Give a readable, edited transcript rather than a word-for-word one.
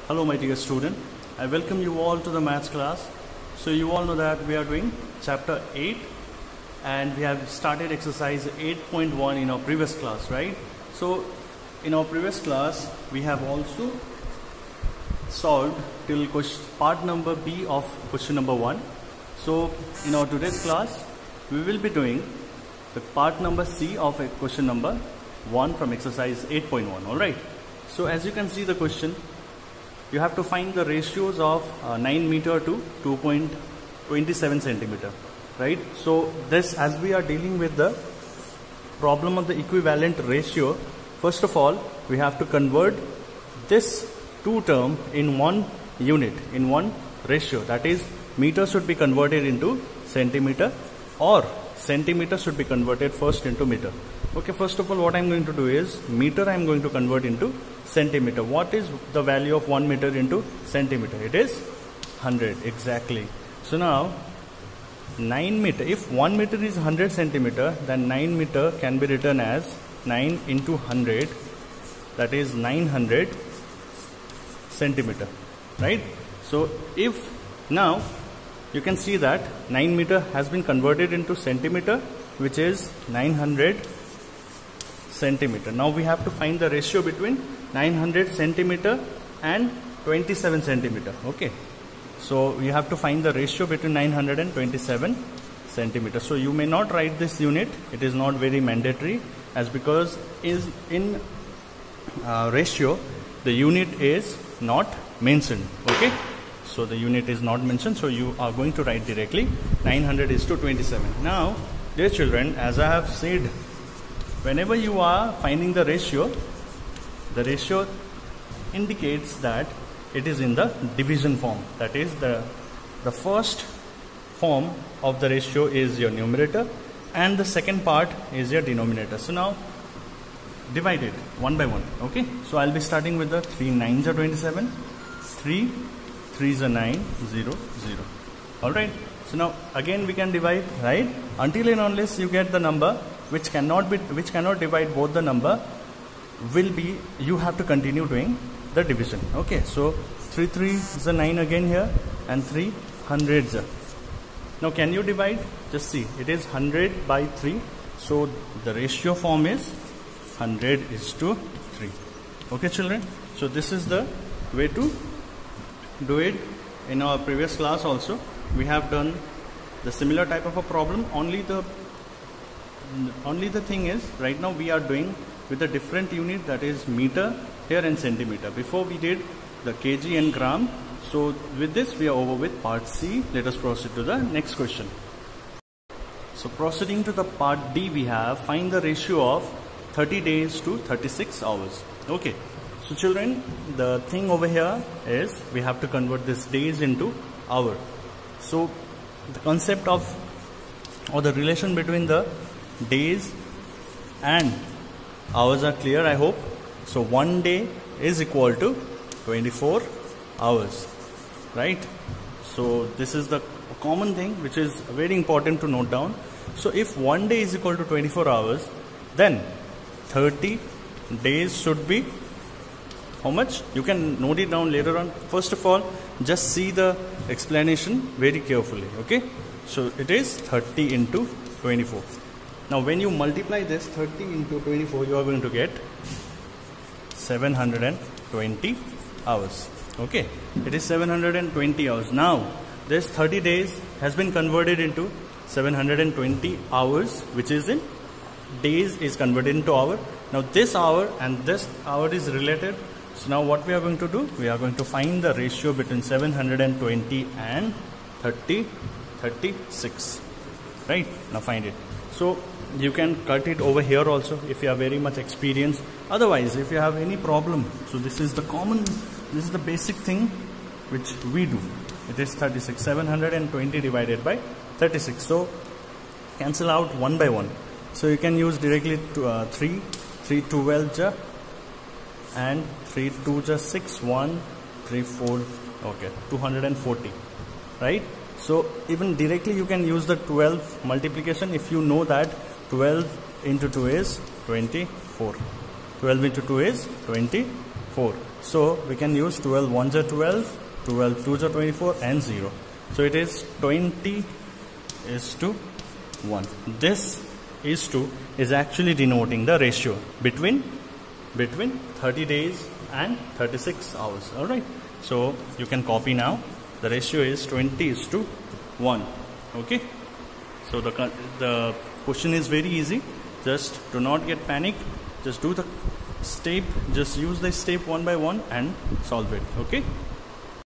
Hello my dear student, I welcome you all to the maths class. So you all know that we are doing chapter 8 and we have started exercise 8.1 in our previous class, right? So in our previous class we have also solved till part number B of question number 1. So in our today's class we will be doing the part number C of question number 1 from exercise 8.1. Alright, so as you can see the question, you have to find the ratios of 9 meter to 2.27 centimeter, right? So this, as we are dealing with the problem of the equivalent ratio, first of all we have to convert this two term in one unit, in one ratio, that is meter should be converted into centimeter or centimeter should be converted first into meter. Okay, first of all what I am going to do is meter I am going to convert into centimeter. What is the value of 1 meter into centimeter? It is 100, exactly. So now 9 meter, if 1 meter is 100 centimeter, then 9 meter can be written as 9 into 100, that is 900 centimeter, right? So if now you can see that 9 meter has been converted into centimeter, which is 900 centimeter. Now we have to find the ratio between 900 centimeter and 27 centimeter. Okay, so we have to find the ratio between 900 and 27 centimeter. So you may not write this unit, it is not very mandatory, as because is in ratio the unit is not mentioned. Okay, so the unit is not mentioned, so you are going to write directly 900 is to 27. Now dear children, as I have said, whenever you are finding the ratio indicates that it is in the division form. That is the first form of the ratio is your numerator and the second part is your denominator. So now divide it one by one. Okay, so I'll be starting with the 3 9s are 27, 3 3s are 9, 0 0. Alright, so now again we can divide, right, until and unless you get the number which cannot divide both the number, will be, you have to continue doing the division. Okay, so 3 3 is a 9 again here and 3 hundreds. Now can you divide? Just see, it is 100 by 3, so the ratio form is 100 is to 3. Okay children, so this is the way to do it. In our previous class also we have done the similar type of a problem, only the thing is right now we are doing with a different unit, that is meter here and centimeter. Before we did the kg and gram. So with this we are over with part C. Let us proceed to the next question. So proceeding to the part D, we have find the ratio of 30 days to 36 hours. Okay, so children, the thing over here is we have to convert this days into hour. So the concept of or the relation between the days and hours are clear, I hope. So 1 day is equal to 24 hours, right? So this is the common thing which is very important to note down. So if 1 day is equal to 24 hours, then 30 days should be how much? You can note it down later on. First of all, just see the explanation very carefully. Okay, so it is 30 into 24. Now when you multiply this 30 into 24, you are going to get 720 hours. Okay, it is 720 hours. Now this 30 days has been converted into 720 hours, which is in days is converted into hour. Now this hour and this hour is related. So now what we are going to do, we are going to find the ratio between 720 and 36, right? Now find it. So you can cut it over here also if you are very much experienced. Otherwise, if you have any problem, so this is the basic thing which we do. It is 36, 720 divided by 36. So cancel out one by one. So you can use directly 3 12 and 3 2 6, 1 3 4, okay, 240, right? So even directly you can use the 12 multiplication if you know that 12 into 2 is 24. 12 into 2 is 24. So we can use 12 ones are 12, 12 twos are 24 and 0. So it is 20 is to 1. This is to is actually denoting the ratio between 30 days and 36 hours. Alright. So you can copy now. The ratio is 20 is to 1. Okay. So the question is very easy. Just do not get panic. Just do the step. Just use the step one by one and solve it. Okay.